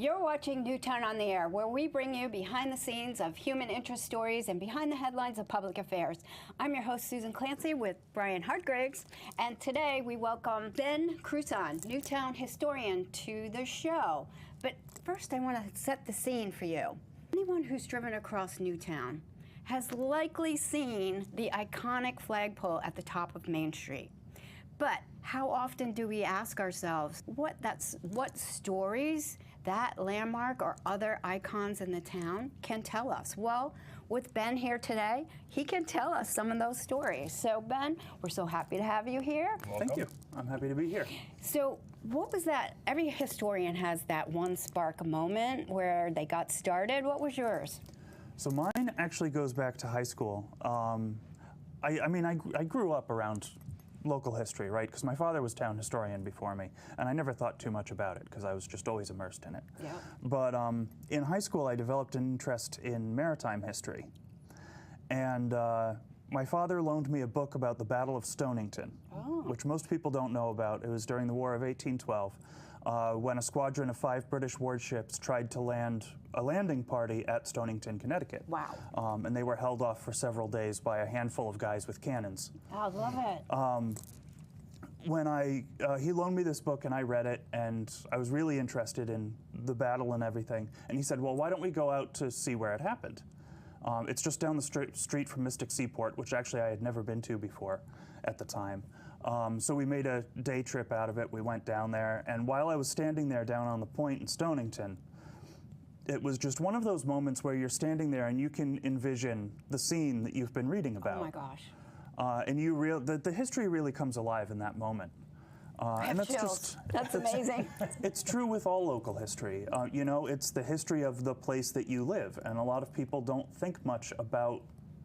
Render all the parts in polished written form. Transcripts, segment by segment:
You're watching Newtown on the Air, where we bring you behind the scenes of human interest stories and behind the headlines of public affairs. I'm your host, Susan Clancy, with Brian Hartgriggs, and today we welcome Ben Cruson, Newtown historian, to the show. But first, I want to set the scene for you. Anyone who's driven across Newtown has likely seen the iconic flagpole at the top of Main Street. But how often do we ask ourselves what stories that landmark or other icons in the town can tell us? Well, with Ben here today, he can tell us some of those stories. So Ben, we're so happy to have you here. Welcome. Thank you. I'm happy to be here. So what was that? Every historian has that one spark moment where they got started. What was yours? So mine actually goes back to high school. I grew up around local history, right? Because my father was town historian before me, and I never thought too much about it because I was just always immersed in it. Yeah. But in high school, I developed an interest in maritime history. And my father loaned me a book about the Battle of Stonington, which most people don't know about. It was during the War of 1812, when a squadron of 5 British warships tried to land a landing party at Stonington, Connecticut. Wow. And they were held off for several days by a handful of guys with cannons. I love it. When he loaned me this book and I read it, and I was really interested in the battle and everything, and he said, well, why don't we go out to see where it happened? It's just down the street from Mystic Seaport, which actually I had never been to before at the time. So we made a day trip out of it. We went down there, and while I was standing there down on the point in Stonington, it was just one of those moments where you're standing there and you can envision the scene that you've been reading about. Oh my gosh. And the history really comes alive in that moment. And that's amazing. It's true with all local history. You know, it's the history of the place that you live, and a lot of people don't think much about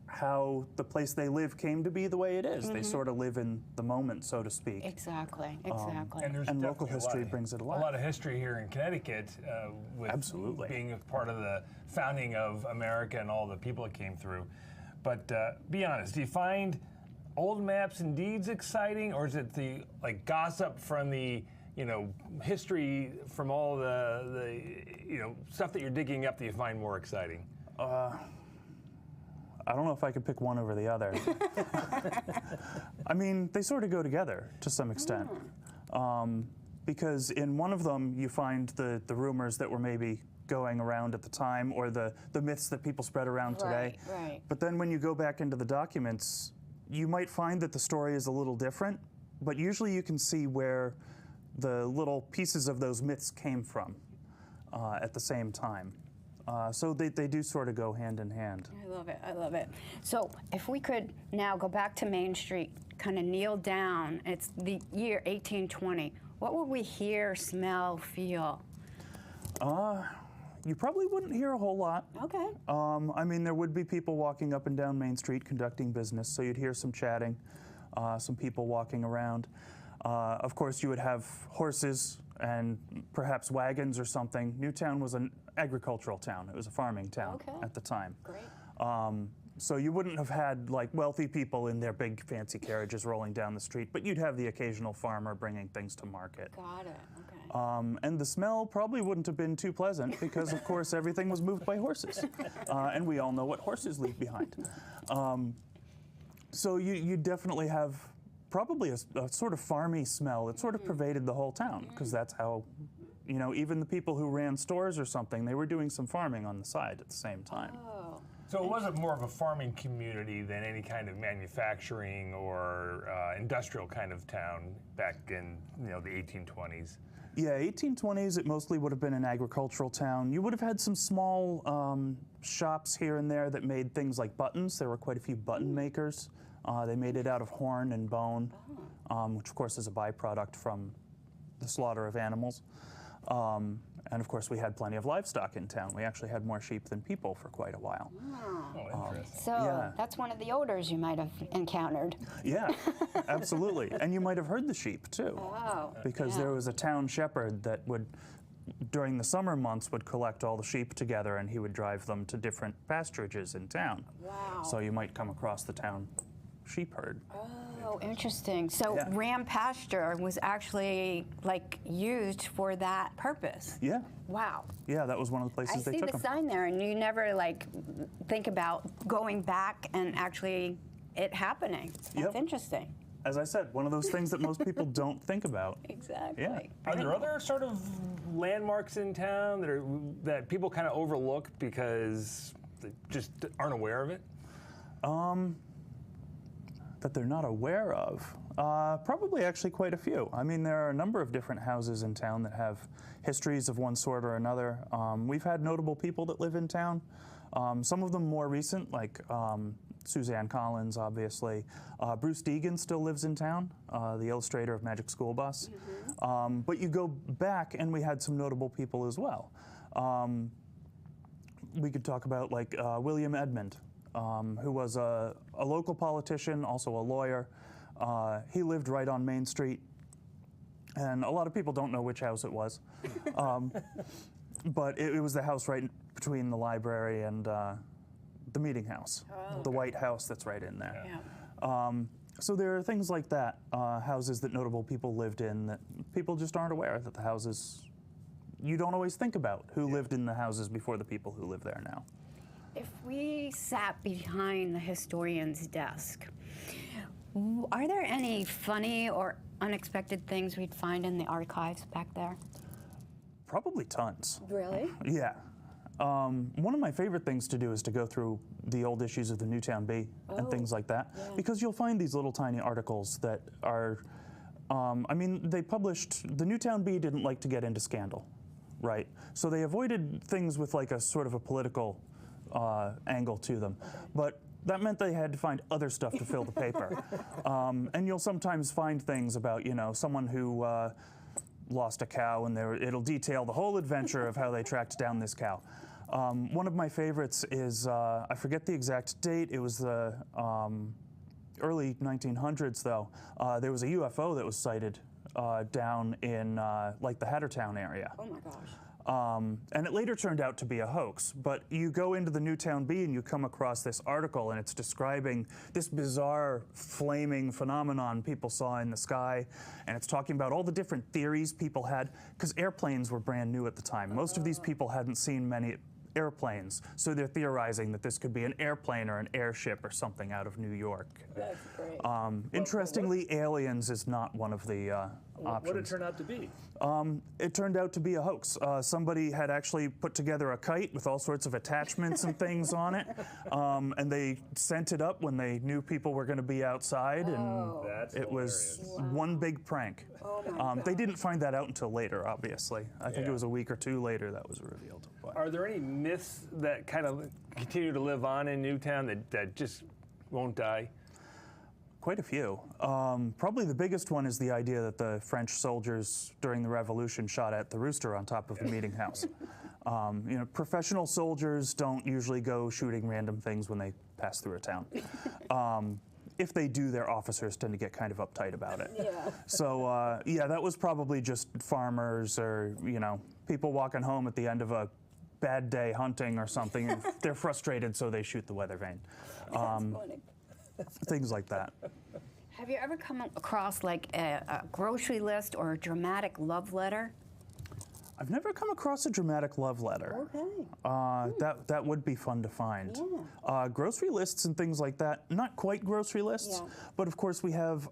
how the place they live came to be the way it is. Mm-hmm. They sort of live in the moment, so to speak. Exactly. And local history brings it alive. A lot of history here in Connecticut, with Absolutely. being a part of the founding of America and all the people that came through. But be honest, do you find old maps and deeds exciting, or is it the gossip from the history from all the stuff that you're digging up that you find more exciting? I don't know if I could pick one over the other. I mean, they sort of go together to some extent. Because in one of them, you find the rumors that were maybe going around at the time, or the myths that people spread around today. Right. But then when you go back into the documents, you might find that the story is a little different, but usually you can see where the little pieces of those myths came from at the same time. So they do sort of go hand in hand. I love it. I love it. So if we could now go back to Main Street, kind of kneel down, it's the year 1820. What would we hear, smell, feel? You probably wouldn't hear a whole lot. Okay. I mean, there would be people walking up and down Main Street conducting business, so you'd hear some chatting, some people walking around. Of course, you would have horses and perhaps wagons or something. Newtown was an agricultural town. It was a farming town at the time. Great. So you wouldn't have had wealthy people in their big fancy carriages rolling down the street, but you'd have the occasional farmer bringing things to market. Got it. Okay. And the smell probably wouldn't have been too pleasant because, of course, everything was moved by horses. And we all know what horses leave behind. So you definitely have probably a sort of farmy smell that sort of pervaded the whole town, because that's how, even the people who ran stores or something, they were doing some farming on the side at the same time. Oh. So it wasn't more of a farming community than any kind of manufacturing or industrial kind of town back in the 1820s. Yeah, 1820s, it mostly would have been an agricultural town. You would have had some small shops here and there that made things like buttons. There were quite a few button makers. They made it out of horn and bone, which of course is a byproduct from the slaughter of animals. And of course we had plenty of livestock in town. We actually had more sheep than people for quite a while. Oh, interesting. So that's one of the odors you might have encountered. Yeah, absolutely. And you might have heard the sheep too. Oh, because there was a town shepherd that would, during the summer months, would collect all the sheep together, and he would drive them to different pasturages in town. Wow. So you might come across the town sheep herd. Oh. Oh, interesting. So Yeah. ram pasture was actually like used for that purpose. Yeah. Wow. Yeah, that was one of the places I they see took the them. sign there, and you never like think about going back and actually it happening. That's Yep. interesting. As I said, one of those things that most people don't think about. Exactly. Yeah. Are there other sort of landmarks in town that people kind of overlook because they just aren't aware of it? That they're not aware of? Probably actually quite a few. I mean, there are a number of different houses in town that have histories of one sort or another. We've had notable people that live in town. Some of them more recent, like Suzanne Collins, obviously. Bruce Deegan still lives in town, the illustrator of Magic School Bus. But you go back, and we had some notable people as well. We could talk about like William Edmond, who was a local politician, also a lawyer. He lived right on Main Street, and a lot of people don't know which house it was. But it was the house right between the library and the meeting house, the White House that's right in there. Yeah. So there are things like that, houses that notable people lived in that people just aren't aware that the houses, you don't always think about who lived in the houses before the people who live there now. If we sat behind the historian's desk, are there any funny or unexpected things we'd find in the archives back there? Probably tons. Really? Yeah. One of my favorite things to do is to go through the old issues of the Newtown Bee and things like that, because you'll find these little tiny articles that are, I mean, they published, the Newtown Bee didn't like to get into scandal, right? So they avoided things with like a sort of a political angle to them. But that meant they had to find other stuff to fill the paper. And you'll sometimes find things about, you know, someone who lost a cow, and it'll detail the whole adventure of how they tracked down this cow. One of my favorites is, I forget the exact date, it was the early 1900s though. There was a UFO that was sighted down in like the Hattertown area. Oh my gosh. And it later turned out to be a hoax, but you go into the Newtown Bee and you come across this article, and it's describing this bizarre flaming phenomenon people saw in the sky, and it's talking about all the different theories people had, because airplanes were brand new at the time. Most of these people hadn't seen many airplanes, so they're theorizing that this could be an airplane or an airship or something out of New York. That's great. Interestingly, aliens is not one of the options. What did it turn out to be? It turned out to be a hoax. Somebody had actually put together a kite with all sorts of attachments and things on it, and they sent it up when they knew people were going to be outside, and That's it was hilarious. one big prank. They didn't find that out until later, obviously. I think it was a week or two later that was revealed. But Are there any myths that kind of continue to live on in Newtown that just won't die? quite a few. Probably the biggest one is the idea that the French soldiers during the Revolution shot at the rooster on top of the meeting house. You know, professional soldiers don't usually go shooting random things when they pass through a town. If they do, their officers tend to get kind of uptight about it. Yeah. So yeah, that was probably just farmers or, you know, people walking home at the end of a bad day hunting or something, and they're frustrated, so they shoot the weather vane. That's funny. Things like that. Have you ever come across like a grocery list or a dramatic love letter? I've never come across a dramatic love letter. Okay. That would be fun to find. Yeah. Grocery lists and things like that, not quite grocery lists, Yeah. but of course we have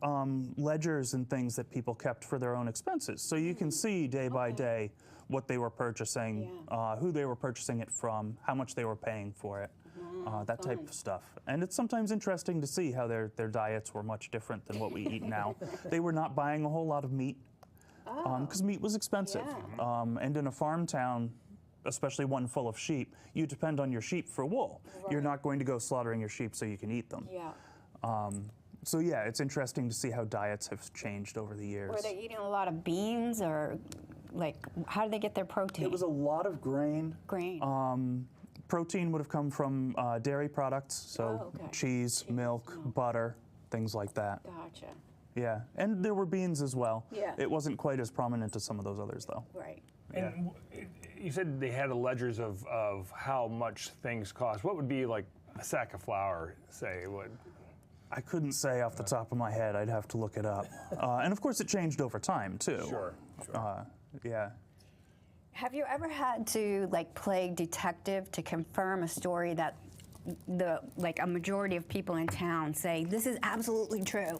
ledgers and things that people kept for their own expenses. So you can see day by day what they were purchasing, who they were purchasing it from, how much they were paying for it, that type of stuff. And it's sometimes interesting to see how their diets were much different than what we eat now. They were not buying a whole lot of meat, because meat was expensive. Yeah. And in a farm town, especially one full of sheep, you depend on your sheep for wool. You're not going to go slaughtering your sheep so you can eat them. Yeah. So yeah, it's interesting to see how diets have changed over the years. Were they eating a lot of beans, or like how do they get their protein? It was a lot of grain. Grain. Protein would have come from dairy products, so okay. cheese, milk, butter, things like that. Gotcha. Yeah, and there were beans as well. Yeah. It wasn't quite as prominent as some of those others, though. Right. And you said they had ledgers of how much things cost. What would be like a sack of flour, say? What? I couldn't say off the top of my head. I'd have to look it up. And of course, it changed over time too. Sure. Yeah. Have you ever had to play detective to confirm a story that a majority of people in town say this is absolutely true?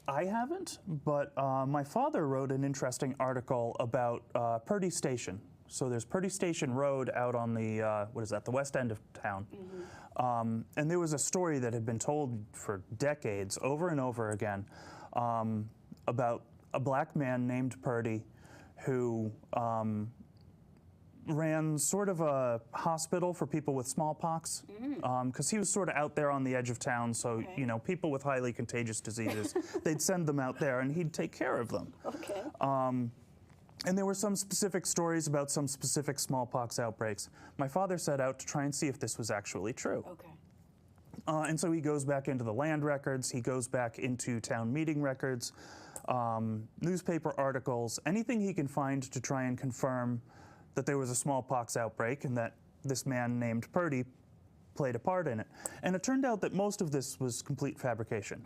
I haven't, but my father wrote an interesting article about Purdy Station. So there's Purdy Station Road out on the, the west end of town. Mm-hmm. And there was a story that had been told for decades, over and over again, about a black man named Purdy who ran sort of a hospital for people with smallpox, because he was sort of out there on the edge of town, so, people with highly contagious diseases, they'd send them out there and he'd take care of them. Okay. And there were some specific stories about some specific smallpox outbreaks. My father set out to try and see if this was actually true. Okay. And so he goes back into the land records, he goes back into town meeting records, newspaper articles, anything he can find to try and confirm that there was a smallpox outbreak and that this man named Purdy played a part in it. And it turned out that most of this was complete fabrication.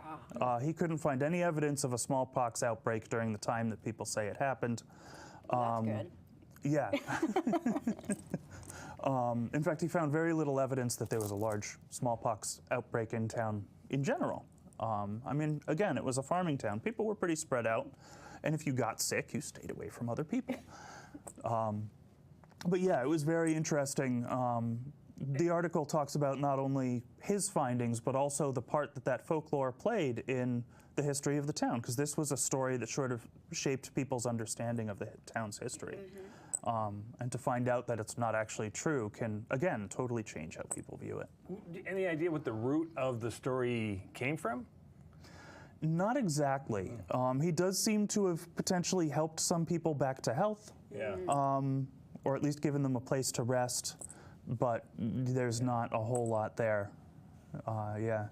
He couldn't find any evidence of a smallpox outbreak during the time that people say it happened. That's good. Yeah. In fact, he found very little evidence that there was a large smallpox outbreak in town in general. I mean, again, it was a farming town. People were pretty spread out. And if you got sick, you stayed away from other people. But yeah, it was very interesting. The article talks about not only his findings, but also the part that folklore played in the history of the town, because this was a story that sort of shaped people's understanding of the town's history. Mm-hmm. And to find out that it's not actually true can, again, totally change how people view it. Any idea what the root of the story came from? Not exactly. He does seem to have potentially helped some people back to health. Yeah. Or at least given them a place to rest, but there's not a whole lot there. Yeah.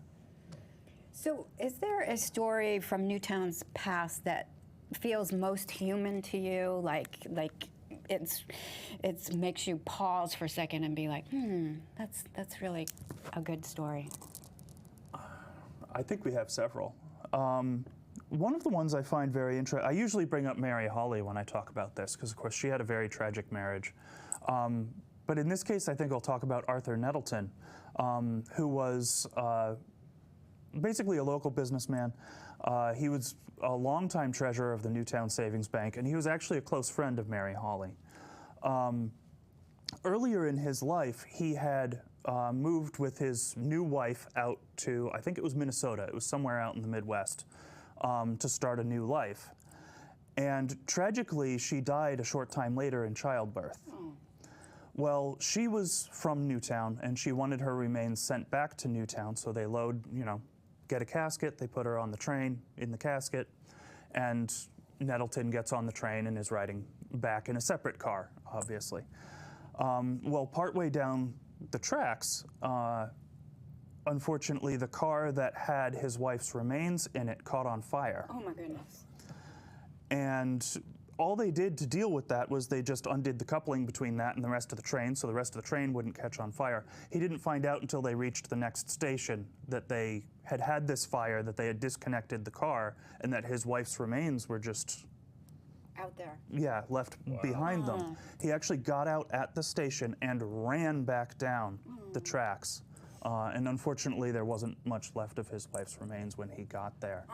So is there a story from Newtown's past that feels most human to you? Like it's makes you pause for a second and be like, that's really a good story. I think we have several. One of the ones I find very interesting, I usually bring up Mary Hawley when I talk about this, because of course she had a very tragic marriage. But in this case, I think I'll talk about Arthur Nettleton, who was basically a local businessman. He was a longtime treasurer of the Newtown Savings Bank, and he was actually a close friend of Mary Hawley. Earlier in his life, he had moved with his new wife out to, I think it was Minnesota, it was somewhere out in the Midwest, to start a new life. And tragically, she died a short time later in childbirth. Oh. Well, she was from Newtown, and she wanted her remains sent back to Newtown, so they get a casket, they put her on the train in the casket, and Nettleton gets on the train and is riding back in a separate car, obviously. Well, partway down the tracks, unfortunately, the car that had his wife's remains in it caught on fire. Oh my goodness. And all they did to deal with that was they just undid the coupling between that and the rest of the train, so the rest of the train wouldn't catch on fire. He didn't find out until they reached the next station that they had this fire, that they had disconnected the car, and that his wife's remains were just out there. Yeah, left behind them. He actually got out at the station and ran back down the tracks. And unfortunately, there wasn't much left of his wife's remains when he got there.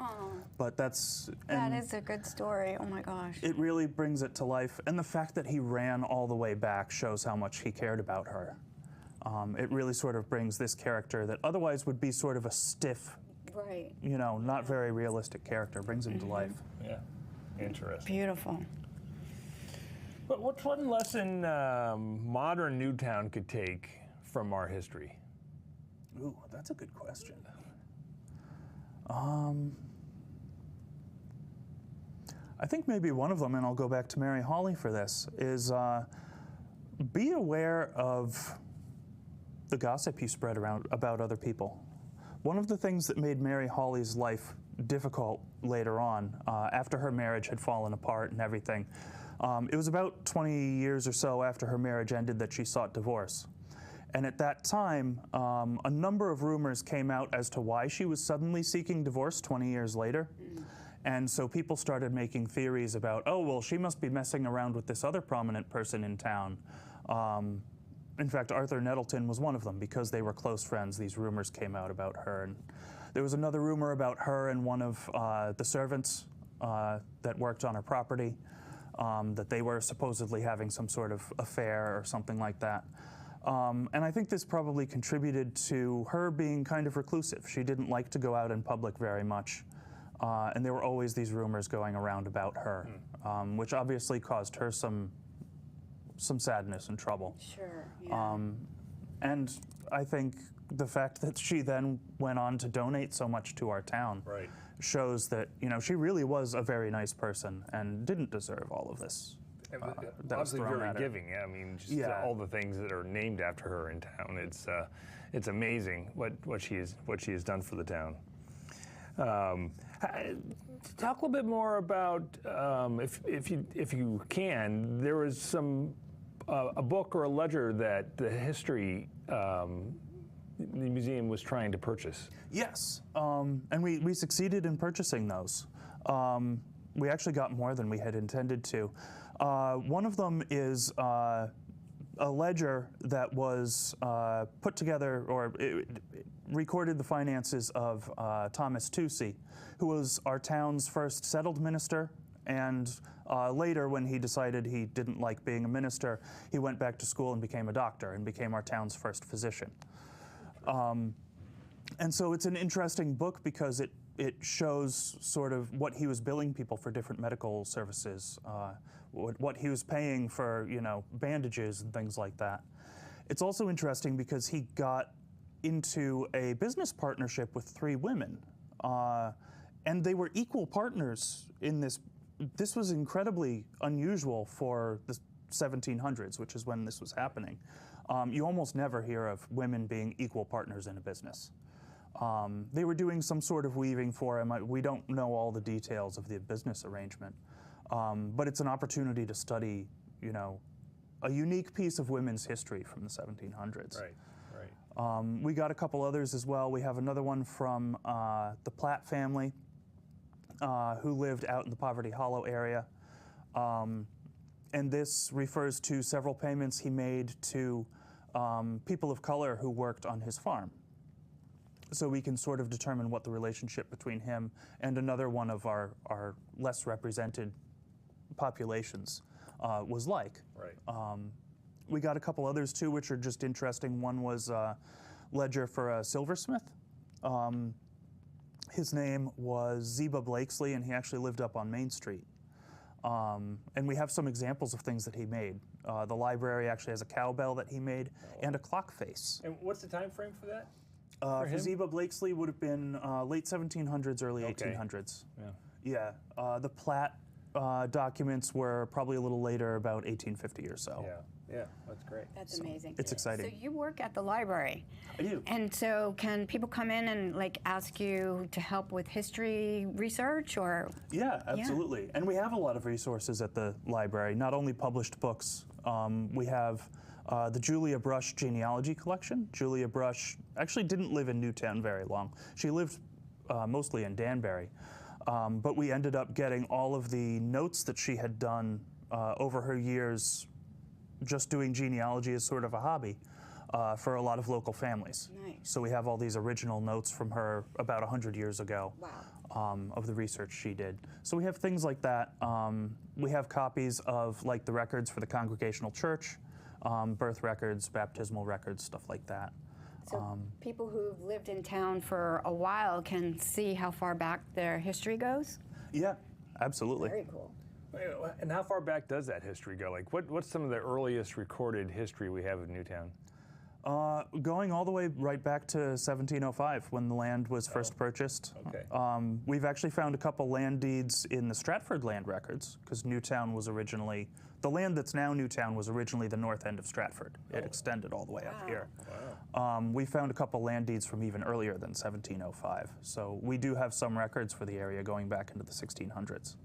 But that is a good story. Oh my gosh. It really brings it to life. And the fact that he ran all the way back shows how much he cared about her. It really sort of brings this character that otherwise would be sort of a stiff, right, not very realistic character, brings him to life. Yeah, interesting. Beautiful. But what's one lesson modern Newtown could take from our history? Ooh, that's a good question. I think maybe one of them, and I'll go back to Mary Hawley for this, is be aware of the gossip you spread around about other people. One of the things that made Mary Hawley's life difficult later on, after her marriage had fallen apart and everything, it was about 20 years or so after her marriage ended that she sought divorce. And at that time, a number of rumors came out as to why she was suddenly seeking divorce 20 years later. And so people started making theories about, oh, well, she must be messing around with this other prominent person in town. In fact, Arthur Nettleton was one of them. Because they were close friends, these rumors came out about her. And there was another rumor about her and one of the servants that worked on her property, that they were supposedly having some sort of affair or something like that. And I think this probably contributed to her being kind of reclusive. She didn't like to go out in public very much. And there were always these rumors going around about her, which obviously caused her some sadness and trouble. Sure. Yeah. And I think the fact that she then went on to donate so much to our town shows that, you know, she really was a very nice person and didn't deserve all of this. Obviously very giving. I mean, just all the things that are named after her in town. It's amazing what she has done for the town. Talk a little bit more about, if you can. There was a book or a ledger that the history the museum was trying to purchase. Yes, and we succeeded in purchasing those. We actually got more than we had intended to. One of them is a ledger that was put together, or it recorded the finances of Thomas Toucey, who was our town's first settled minister, and later, when he decided he didn't like being a minister, he went back to school and became a doctor and became our town's first physician. And so it's an interesting book because it shows sort of what he was billing people for different medical services, what he was paying for, you know, bandages and things like that. It's also interesting because he got into a business partnership with 3 women, and they were equal partners in this. This was incredibly unusual for the 1700s, which is when this was happening. You almost never hear of women being equal partners in a business. They were doing some sort of weaving for him. We don't know all the details of the business arrangement, but it's an opportunity to study, you know, a unique piece of women's history from the 1700s. Right. We got a couple others as well. We have another one from the Platt family, who lived out in the Poverty Hollow area. And this refers to several payments he made to people of color who worked on his farm. So we can sort of determine what the relationship between him and another one of our less represented populations was like. Right. We got a couple others too, which are just interesting. One was a ledger for a silversmith. His name was Ziba Blakesley, and he actually lived up on Main Street. And we have some examples of things that he made. The library actually has a cowbell that he made and a clock face. And what's the time frame for that? For Ziba Blakesley would have been late 1700s, early 1800s. Yeah. Yeah. The Platt documents were probably a little later, about 1850 or so. Yeah, that's great. That's amazing. It's exciting. So you work at the library. I do. And so can people come in and like ask you to help with history research or? Yeah, absolutely. And we have a lot of resources at the library, not only published books. We have the Julia Brush genealogy collection. Julia Brush actually didn't live in Newtown very long. She lived mostly in Danbury. But we ended up getting all of the notes that she had done over her years just doing genealogy as sort of a hobby for a lot of local families. Nice. So we have all these original notes from her about 100 years ago. Wow. Of the research she did. So we have things like that. We have copies of like the records for the Congregational Church, birth records, baptismal records, stuff like that. So people who've lived in town for a while can see how far back their history goes? Yeah, absolutely. Very cool. And how far back does that history go? Like, what's some of the earliest recorded history we have of Newtown? Going all the way right back to 1705 when the land was first purchased. Okay. We've actually found a couple land deeds in the Stratford land records because Newtown was originally, the land that's now Newtown was originally the north end of Stratford. It extended all the way up here. Wow. We found a couple land deeds from even earlier than 1705. So we do have some records for the area going back into the 1600s.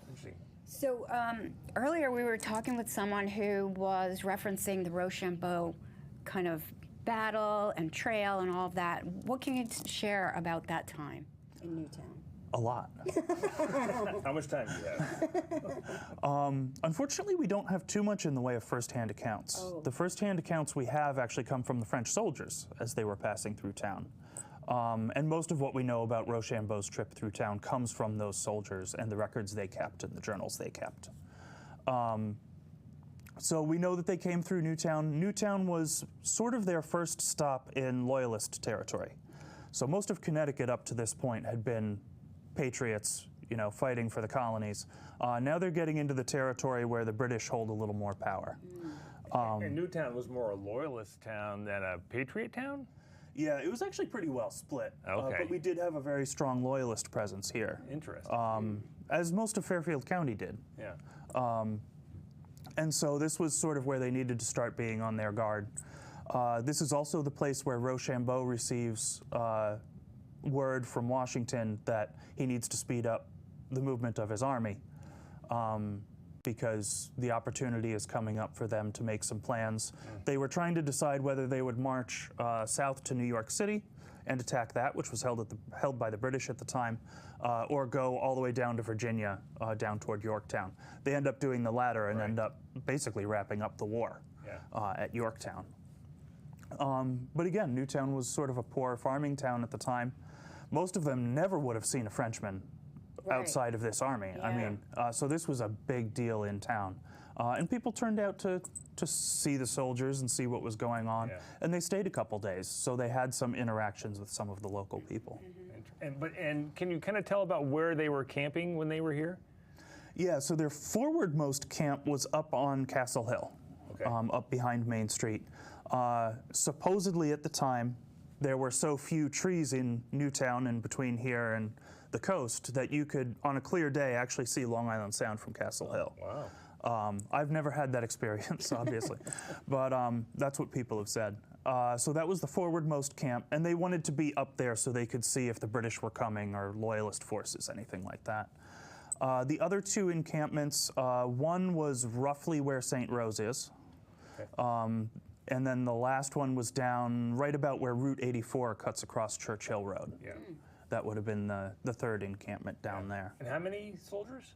Interesting. So earlier we were talking with someone who was referencing the Rochambeau kind of battle and trail and all of that. What can you share about that time in Newtown? A lot. How much time do you have? Unfortunately, we don't have too much in the way of first-hand accounts. Oh. The first-hand accounts we have actually come from the French soldiers as they were passing through town. And most of what we know about Rochambeau's trip through town comes from those soldiers and the records they kept and the journals they kept. So we know that they came through Newtown. Newtown was sort of their first stop in Loyalist territory. So most of Connecticut up to this point had been patriots, fighting for the colonies. Now they're getting into the territory where the British hold a little more power. And Newtown was more a loyalist town than a patriot town? Yeah, it was actually pretty well split. Okay. But we did have a very strong loyalist presence here. Interesting. As most of Fairfield County did. Yeah. And so this was sort of where they needed to start being on their guard. This is also the place where Rochambeau receives word from Washington that he needs to speed up the movement of his army because the opportunity is coming up for them to make some plans. They were trying to decide whether they would march south to New York City and attack that, which was held by the British at the time, or go all the way down to Virginia, down toward Yorktown. They end up doing the latter and end up basically wrapping up the war at Yorktown. But again, Newtown was sort of a poor farming town at the time. Most of them never would have seen a Frenchman outside of this army. I mean, so this was a big deal in town. And people turned out to see the soldiers and see what was going on. And they stayed a couple days, so they had some interactions with some of the local people. And can you kind of tell about where they were camping when they were here? Yeah, so their forwardmost camp was up on Castle Hill, up behind Main Street. Supposedly at the time, there were so few trees in Newtown and between here and the coast that you could, on a clear day, actually see Long Island Sound from Castle Hill. Wow. I've never had that experience, obviously, but that's what people have said. So that was the forwardmost camp, and they wanted to be up there so they could see if the British were coming or Loyalist forces, anything like that. The other two encampments, one was roughly where St. Rose is. And then the last one was down right about where Route 84 cuts across Churchill Road. Yeah. That would have been the third encampment down there. And how many soldiers?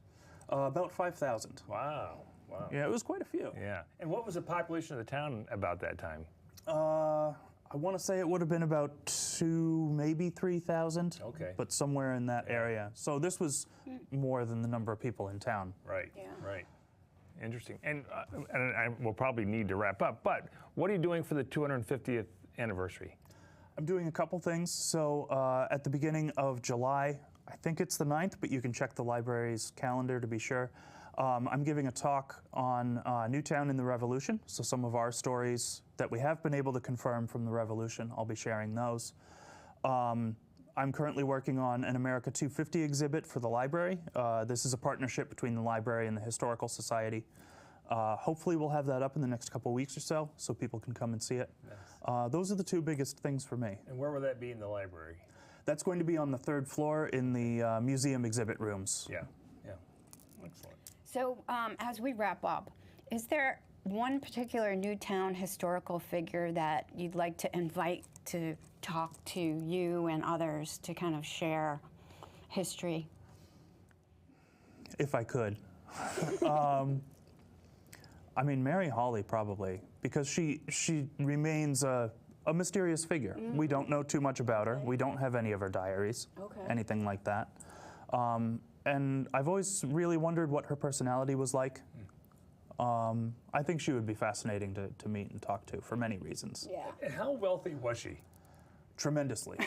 About 5,000. Wow. Wow. Yeah, it was quite a few. Yeah. And what was the population of the town about that time? I want to say it would have been about 2,000, maybe 3,000. Okay. But somewhere in that area. So this was more than the number of people in town. Right. Yeah. Right. Interesting. And I will probably need to wrap up, but what are you doing for the 250th anniversary? I'm doing a couple things. So at the beginning of July, I think it's the 9th, but you can check the library's calendar to be sure. I'm giving a talk on Newtown in the Revolution, so some of our stories that we have been able to confirm from the Revolution, I'll be sharing those. I'm currently working on an America 250 exhibit for the library. This is a partnership between the library and the Historical Society. Hopefully we'll have that up in the next couple weeks or so people can come and see it. Nice. Those are the two biggest things for me. And where will that be in the library? That's going to be on the 3rd floor in the museum exhibit rooms. Yeah, yeah, excellent. So as we wrap up, is there one particular Newtown historical figure that you'd like to invite to talk to you and others to kind of share history? If I could. I mean, Mary Hawley probably, because she remains a mysterious figure. We don't know too much about her. We don't have any of her diaries, anything like that. And I've always really wondered what her personality was like. I think she would be fascinating to meet and talk to for many reasons. Yeah. And how wealthy was she? Tremendously.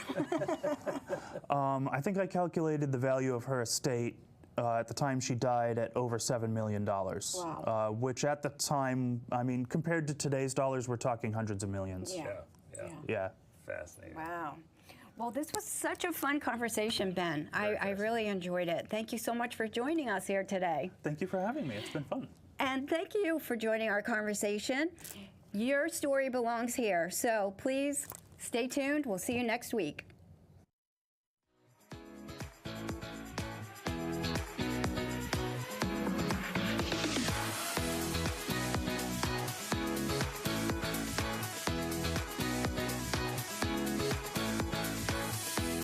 I think I calculated the value of her estate at the time she died at over $7 million. Wow. Which at the time, I mean, compared to today's dollars, we're talking hundreds of millions. Yeah. Fascinating. Wow. Well, this was such a fun conversation, Ben. I really enjoyed it. Thank you so much for joining us here today. Thank you for having me. It's been fun. And thank you for joining our conversation. Your story belongs here, so please stay tuned. We'll see you next week.